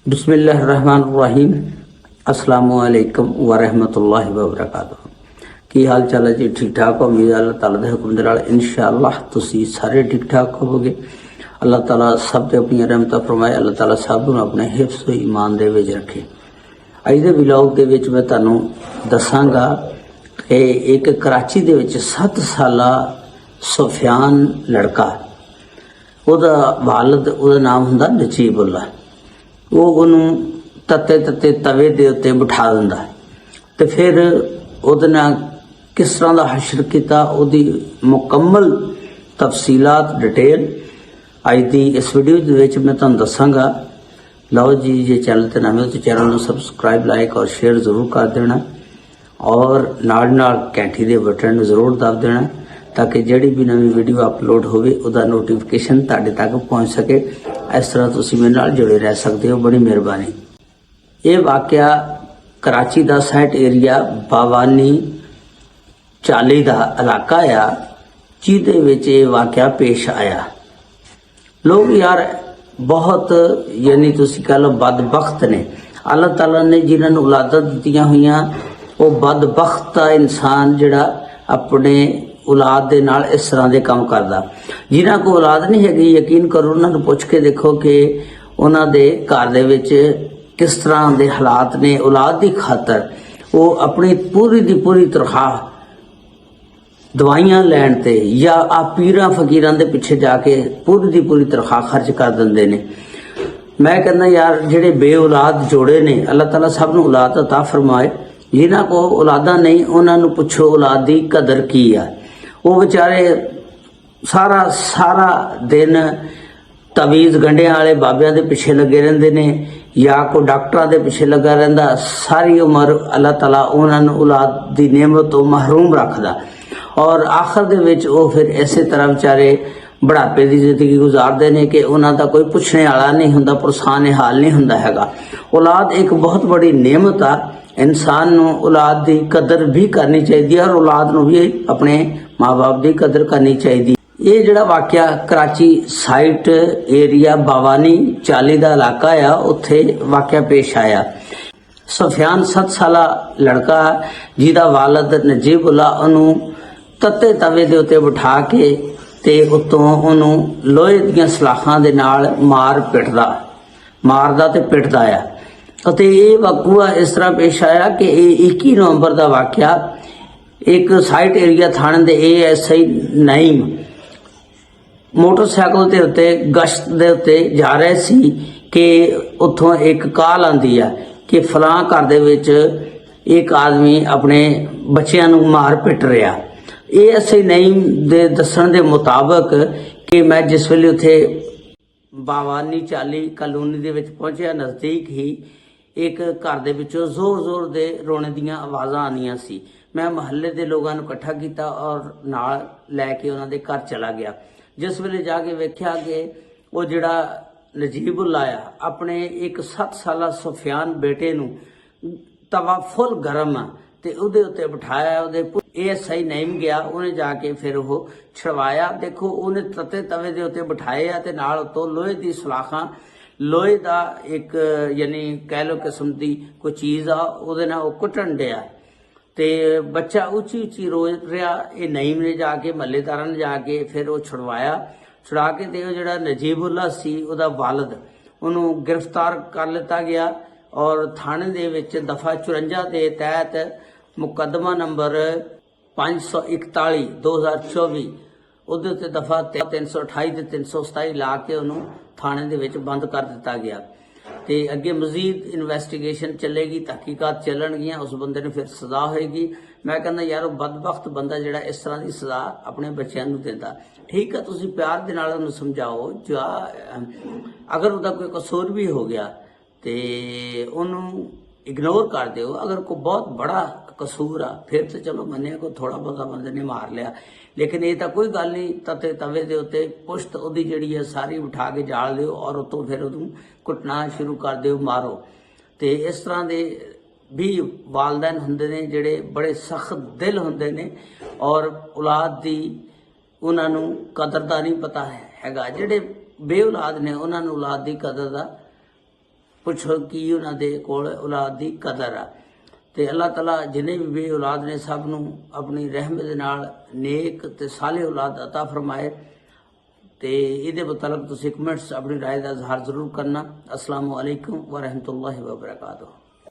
बिस्मिल्लाहिर्रहमानिर्रहीम अस्सलामुअलैकुम वरहमतुल्लाहि वबरकातुहू। की हाल चाल है जी? ठीक ठाक हो? उम्मीद अल्लाह ताला दे हुक्म दे नाल इंशाअल्लाह तुसी सारे ठीक ठाक होवोगे। अल्लाह ताला सब ते अपनी रहमत फरमाए। अल्लाह ताला सब नूं अपने हिफ्ज़ ईमान दे विच रखे। अज दे व्लॉग दे विच मैं तुहानूं दसांगा कि एक कराची दे विच 7 साला सुफियान लड़का, ਉਹਦਾ ਵਾਲਦ ਉਹਦਾ ਨਾਮ ਹੁੰਦਾ ਨਜੀਬੁੱਲਾ। ਉਹ ਉਹਨੂੰ ਤੱਤੇ ਤਵੇ ਦੇ ਉੱਤੇ ਬਿਠਾ ਦਿੰਦਾ ਤੇ ਫਿਰ ਉਹਦੇ ਨਾਲ ਕਿਸ ਤਰ੍ਹਾਂ ਦਾ ਹਸ਼ਰ ਕੀਤਾ, ਉਹਦੀ ਮੁਕੰਮਲ ਤਫਸੀਲਾਤ ਡਿਟੇਲ ਅੱਜ ਦੀ ਇਸ ਵੀਡੀਓ ਦੇ ਵਿੱਚ ਮੈਂ ਤੁਹਾਨੂੰ ਦੱਸਾਂਗਾ। ਲਓ ਜੀ, ਜੇ ਚੈਨਲ ਤੇ ਨਵੇਂ ਹੋ ਤਾਂ ਚੈਨਲ ਨੂੰ ਸਬਸਕ੍ਰਾइब, ਲਾइक और शेयर ਜ਼ਰੂਰ ਕਰ ਦੇਣਾ ਔਰ ਨਾਲ ਘੰਟੀ ਦੇ ਬਟਨ ਨੂੰ ਜ਼ਰੂਰ ਦਬ ਦੇਣਾ ताकि जिहड़ी भी नवी वीडियो अपलोड होवे उहदा नोटिफिकेशन तुहाडे तक पहुँच सके। इस तरह तुसीं मेरे नाल जुड़े रह सकते हो, बड़ी मेहरबानी। ये वाकया कराची दा साइट एरिया बावानी चाली दा इलाका आ, जिहदे विच ये वाकया पेश आया। लोग यार बहुत यानी तुसीं कह लो बदबख्त ने। अल्लाह ताला ने जिन्हां नूं औलादां दित्तियां होईयां वो बदबख्त इंसान जिहड़ा अपने औलाद दे नाल इस तरह के काम करदा। जिन्हां को औलाद नहीं हैगी, यकीन करो उन्हां नूं पुछ के देखो कि उन्हां दे घर दे विच किस तरह के हालात ने। औलाद की खातर वो अपनी पूरी दी पूरी तनख्वाह दवाइयां लैण ते या आ पीरां फकीरां दे पिछे जाके पूरी दी पूरी तनख्वाह खर्च कर दिंदे ने। मैं कहना यार जिहड़े बे औलाद जोड़े ने, अल्लाह ताला सब नूं औलाद अता फरमाए। जिन्हां को औलादा नहीं उन्हां नूं पुछो औलाद की कदर की आ। वो बेचारे सारा दिन तवीज़ गंढियां वाले बाबियां दे पिछे लगे रहंदे ने या कोई डॉक्टरां दे पिछे लगा रहिंदा। सारी उम्र अल्लाह ताला उन्हां नूं औलाद दी नेमत तो महरूम रखदा और आखिर दे विच वो फिर इसे तरह बेचारे बुढ़ापे की जिंदगी गुजारते हैं कि उन्हों का कोई पुछने वाला नहीं हुंदा, पुरसाने हाल नहीं हुंदा हैगा। औलाद एक बहुत बड़ी नेमत आ। इंसान नूं औलाद की कदर भी करनी चाहिए और औलाद नूं भी अपने माँ बाप की कदर करनी चाहिए। ये जिहड़ा वाकया कराची साइट एरिया बावानी चाली का इलाका आ, उत्थे वाकया पेश आया। सुफियान 7 साला लड़का जिहदा वालद नजीबुल्ला उन्हों तत्ते तवे दे उत्ते बिठा के ते उत्तों उन्हों लोहे दीयां सलाखां दे नाल मारदा ते पिटदा आ। ਅਤੇ ਇਹ ਵਾਕੂਆ ਇਸ ਤਰ੍ਹਾਂ पेश आया कि 21 नवंबर का वाकया एक साइट एरिया थाने के ASI नईम मोटरसाइकिल के उत्ते गश्त के उत्ते जा रहे सी कि उत्थों एक कॉल आती है कि फलां घर दे विच एक आदमी अपने बच्चों नूं मार पिट रहा। ASI नईम दे दस्सण दे मुताबिक कि मैं जिस वेले उत्थे बावानी चाली कॉलोनी दे विच पहुंचिया, नज़दीक ही एक घर दे विचों जोर दे रोने दीयां आवाज़ां आनियां सी। मैं महल्ले दे लोगों नूं इकट्ठा कीता और नाल लैके उन्हां दे घर चला गया। जिस वेले जाके वेख्या कि वो जिहड़ा नजीबुल्ला आ अपने एक 7 साला सुफियान बेटे नूं तवा फुल गरम आ ते उहदे उत्ते बिठाया। उहदे ASI नईम गया, उन्हें जाके फिर वो छड़वाया। देखो उन्हें तत्ते तवे दे उत्ते बिठाया ते नाल उत्तों लोहे दी सलाखां, लोहे का एक यानी कह लो किस्म की कोई चीज़ आ, उहदे नाल ओह कुटन दिया ते बच्चा उची रो रहा। ये नईम ने जाके महल्लेदारां ने जाके फिर वो छुड़वाया। छुड़ा के ते जिहड़ा नजीबुल्ला सी उहदा वालद उन्होंने गिरफ्तार कर लिता गया और थाने दे विच दफा 54 के तहत मुकदमा नंबर 541 2024 ਉਹਦੇ ਉੱਤੇ ਦਫਾ 328 ਤੇ 327 ਲਾ ਕੇ ਉਹਨੂੰ ਥਾਣੇ ਦੇ ਵਿੱਚ ਬੰਦ ਕਰ ਦਿੱਤਾ ਗਿਆ ਤੇ ਅੱਗੇ ਮਜ਼ੀਦ ਇਨਵੈਸਟੀਗੇਸ਼ਨ ਚੱਲੇਗੀ, ਤਹਿਕੀਕਾਤ ਚੱਲਣਗੀਆਂ, ਉਸ ਬੰਦੇ ਨੂੰ ਫਿਰ ਸਜ਼ਾ ਹੋਏਗੀ। ਮੈਂ ਕਹਿੰਦਾ ਯਾਰ ਉਹ ਬਦਬਖਤ ਬੰਦਾ ਜਿਹੜਾ ਇਸ ਤਰ੍ਹਾਂ ਦੀ ਸਜ਼ਾ ਆਪਣੇ ਬੱਚਿਆਂ ਨੂੰ ਦਿੰਦਾ, ਠੀਕ ਹੈ ਤੁਸੀਂ ਪਿਆਰ ਦੇ ਨਾਲ ਉਹਨੂੰ ਸਮਝਾਓ। ਜਾਂ ਅਗਰ ਉਹਦਾ ਕੋਈ ਕਸੂਰ ਵੀ ਹੋ ਗਿਆ ਤੇ ਉਹਨੂੰ ਇਗਨੋਰ ਕਰ ਦਿਓ। अगर कोई बहुत बड़ा कसूर आ फिर तो चलो मन्ने को थोड़ा बहुत बंदे ने मार लिया, लेकिन ये तो कोई गल नहीं। तते तवे दे उत्ते पुश्त उहदी जिहड़ी है सारी उठा के जाल दिओ और उत्तों फिर उहनूं कुटना शुरू कर दिओ, मारो। तो इस तरह के भी वालदैन हुंदे ने जिहड़े बड़े सख्त दिल हुंदे ने और औलाद की उन्हां नूं कदर दा नहीं पता हैगा। जिहड़े बे औलाद ने उन्हां नूं औलाद की कदर का ਪੁੱਛੋ ਕੀ ਉਹਨਾਂ ਦੇ ਕੋਲ ਔਲਾਦ ਦੀ ਕਦਰ ਆ। ਤੇ ਅੱਲਾਹ ਤਾਲਾ ਜਿਨੇ ਵੀ ਬੇ ਔਲਾਦ ਨੇ ਸਭ ਨੂੰ ਆਪਣੀ ਰਹਿਮਤ ਦੇ ਨਾਲ ਨੇਕ ਤੇ ਸਾਲੇ ਔਲਾਦ ਅਤਾ ਫਰਮਾਏ। ਤੇ ਇਹਦੇ ਮੁਤਲਕ ਤੁਸੀਂ ਕਮੈਂਟਸ ਆਪਣੀ ਰਾਏ ਦਾ ਇਜ਼ਹਾਰ ਜ਼ਰੂਰ ਕਰਨਾ। अस्सलामु अलैकुम व रहमतुल्लाहि व बरकातुहू।